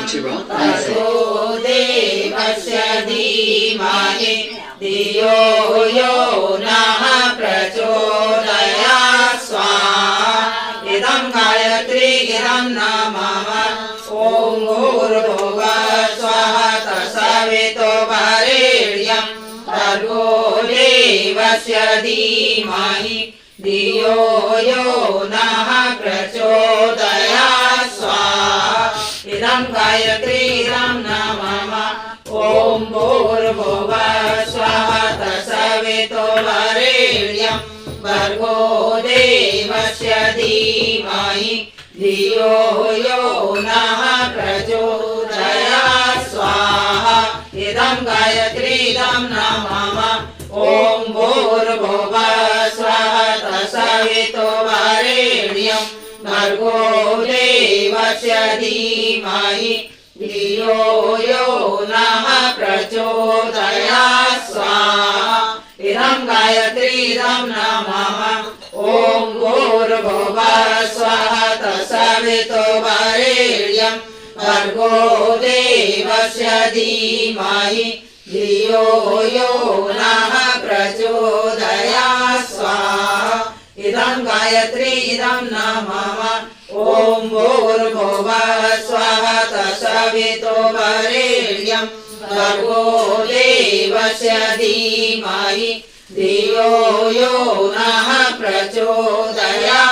भर्गो देवस्य धीमहि धियो यो नः प्रचोदयात् स्वाहा इदं गायत्री इदं नमः ॐ भूर्भुवः स्वः तत्सवितुर्वरेण्यं भर्गो देवस्य धीमहि धियो यो नः प्रचोदयात् स्वाहा इदं गायत्री इदं नमः ॐ भूर्भुवः स्वः तत्सवितुर्वरेण्यं भर्गो देवस्य धीमहि धियो यो नः प्रचोदयात् स्वाहा इदं गायत्री इदं नमः ॐ भूर्भुवः स्वः तत्सवितुर्वरेण्यं भर्गो देवस्य धीमहि धियो यो नः प्रचोदयात् स्वाहा इदं गायत्री इदं नमः ॐ भूर्भुवः स्वः तत्सवितुर्वरेण्यं भर्गो देवस्य धीमहि धियो यो नः प्रचोदयात् स्वाहा इदं गायत्री इदं नमः ॐ भूर्भुवः स्वः तत्सवितुर्वरेण्यं भर्गो देवस्य धीमहि धियो यो नः प्रचोदयात्